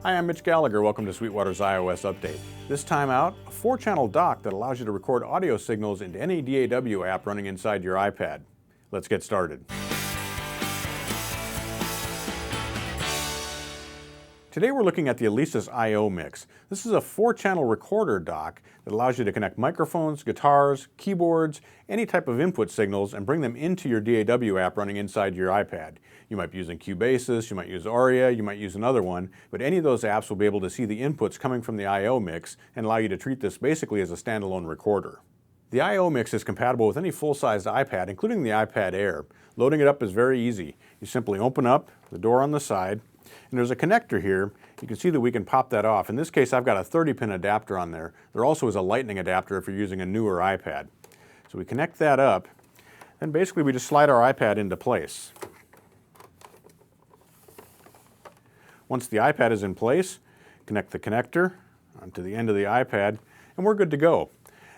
Hi, I'm Mitch Gallagher. Welcome to Sweetwater's iOS update. This time out, a 4-channel dock that allows you to record audio signals into any DAW app running inside your iPad. Let's get started. Today we're looking at the Alesis I/O Mix. This is a 4-channel recorder dock that allows you to connect microphones, guitars, keyboards, any type of input signals and bring them into your DAW app running inside your iPad. You might be using Cubasis, you might use Aria, you might use another one, but any of those apps will be able to see the inputs coming from the I/O Mix and allow you to treat this basically as a standalone recorder. The I/O Mix is compatible with any full-sized iPad, including the iPad Air. Loading it up is very easy. You simply open up the door on the side, and there's a connector here. You can see that we can pop that off. In this case, I've got a 30-pin adapter on there. There also is a lightning adapter if you're using a newer iPad. So we connect that up, and basically we just slide our iPad into place. Once the iPad is in place, connect the connector onto the end of the iPad, and we're good to go.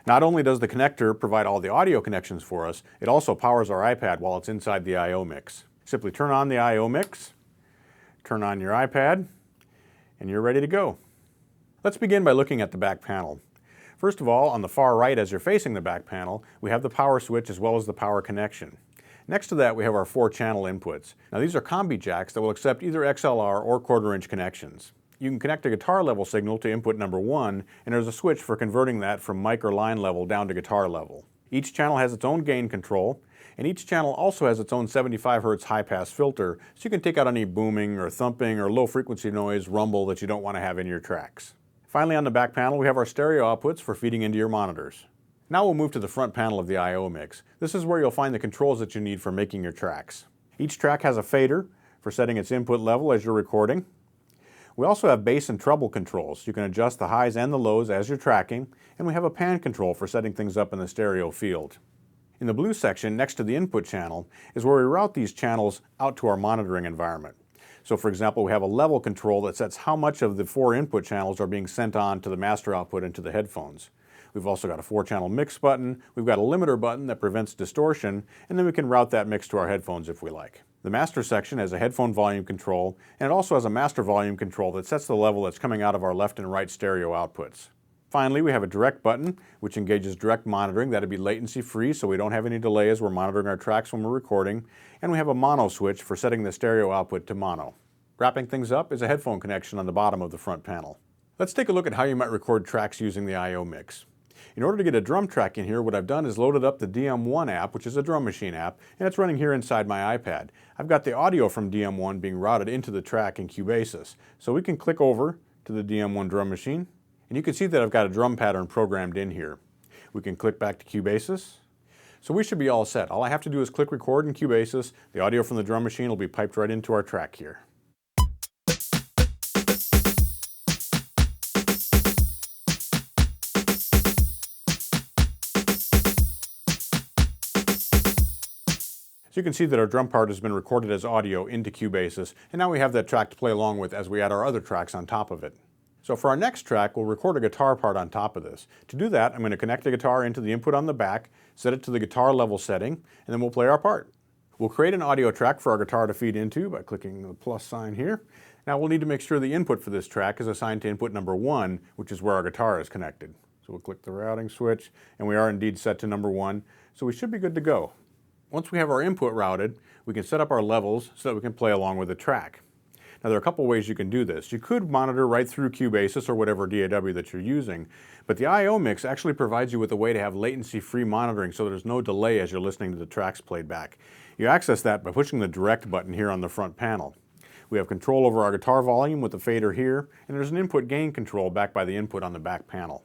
Not only does the connector provide all the audio connections for us, it also powers our iPad while it's inside the I/O Mix. Simply turn on the I/O Mix, turn on your iPad, and you're ready to go. Let's begin by looking at the back panel. First of all, on the far right as you're facing the back panel, we have the power switch as well as the power connection. Next to that, we have our 4-channel inputs. Now these are combi jacks that will accept either XLR or 1/4-inch connections. You can connect a guitar level signal to input number 1, and there's a switch for converting that from mic or line level down to guitar level. Each channel has its own gain control, and each channel also has its own 75 Hz high-pass filter, so you can take out any booming or thumping or low-frequency noise, rumble that you don't want to have in your tracks. Finally, on the back panel, we have our stereo outputs for feeding into your monitors. Now we'll move to the front panel of the I/O Mix. This is where you'll find the controls that you need for making your tracks. Each track has a fader for setting its input level as you're recording. We also have bass and treble controls. You can adjust the highs and the lows as you're tracking, and we have a pan control for setting things up in the stereo field. In the blue section, next to the input channel, is where we route these channels out to our monitoring environment. So for example, we have a level control that sets how much of the 4 input channels are being sent on to the master output into the headphones. We've also got a 4-channel mix button, we've got a limiter button that prevents distortion, and then we can route that mix to our headphones if we like. The master section has a headphone volume control, and it also has a master volume control that sets the level that's coming out of our left and right stereo outputs. Finally, we have a direct button, which engages direct monitoring. That'd be latency free, so we don't have any delay as we're monitoring our tracks when we're recording. And we have a mono switch for setting the stereo output to mono. Wrapping things up is a headphone connection on the bottom of the front panel. Let's take a look at how you might record tracks using the I/O Mix. In order to get a drum track in here, what I've done is loaded up the DM1 app, which is a drum machine app, and it's running here inside my iPad. I've got the audio from DM1 being routed into the track in Cubasis. So we can click over to the DM1 drum machine, and you can see that I've got a drum pattern programmed in here. We can click back to Cubasis. So we should be all set. All I have to do is click record in Cubasis. The audio from the drum machine will be piped right into our track here. So you can see that our drum part has been recorded as audio into Cubasis, and now we have that track to play along with as we add our other tracks on top of it. So for our next track, we'll record a guitar part on top of this. To do that, I'm going to connect the guitar into the input on the back, set it to the guitar level setting, and then we'll play our part. We'll create an audio track for our guitar to feed into by clicking the plus sign here. Now we'll need to make sure the input for this track is assigned to input number 1, which is where our guitar is connected. So we'll click the routing switch, and we are indeed set to number 1, so we should be good to go. Once we have our input routed, we can set up our levels so that we can play along with the track. Now there are a couple ways you can do this. You could monitor right through Cubasis or whatever DAW that you're using, but the I/O Mix actually provides you with a way to have latency-free monitoring so there's no delay as you're listening to the tracks played back. You access that by pushing the direct button here on the front panel. We have control over our guitar volume with the fader here, and there's an input gain control back by the input on the back panel.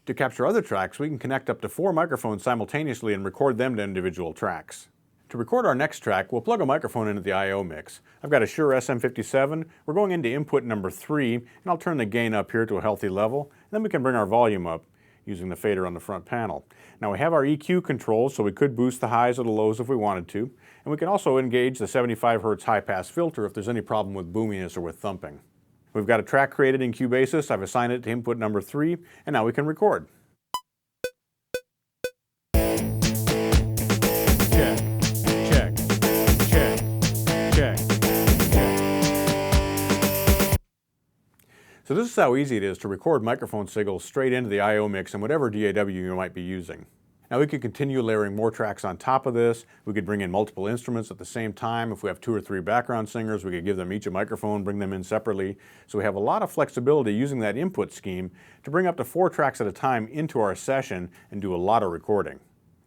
To capture other tracks, we can connect up to 4 microphones simultaneously and record them to individual tracks. To record our next track, we'll plug a microphone into the I/O Mix. I've got a Shure SM57. We're going into input number 3, and I'll turn the gain up here to a healthy level, and then we can bring our volume up using the fader on the front panel. Now we have our EQ controls, so we could boost the highs or the lows if we wanted to, and we can also engage the 75 Hz high-pass filter if there's any problem with boominess or with thumping. We've got a track created in Cubasis. I've assigned it to input number 3, and now we can record. Check, check, check, check, check. So this is how easy it is to record microphone signals straight into the I/O mix and whatever DAW you might be using. Now we could continue layering more tracks on top of this. We could bring in multiple instruments at the same time. If we have 2 or 3 background singers, we could give them each a microphone, bring them in separately. So we have a lot of flexibility using that input scheme to bring up to 4 tracks at a time into our session and do a lot of recording.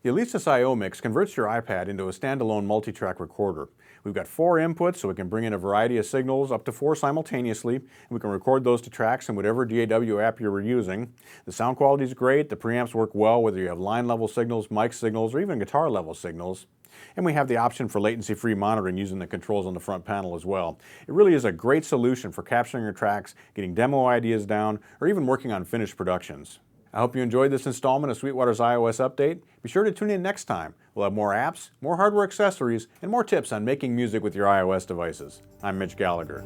The Alesis I/O mix converts your iPad into a standalone multi-track recorder. We've got 4 inputs, so we can bring in a variety of signals, up to 4 simultaneously, and we can record those to tracks in whatever DAW app you're using. The sound quality is great, the preamps work well whether you have line level signals, mic signals, or even guitar level signals. And we have the option for latency-free monitoring using the controls on the front panel as well. It really is a great solution for capturing your tracks, getting demo ideas down, or even working on finished productions. I hope you enjoyed this installment of Sweetwater's iOS update. Be sure to tune in next time. We'll have more apps, more hardware accessories, and more tips on making music with your iOS devices. I'm Mitch Gallagher.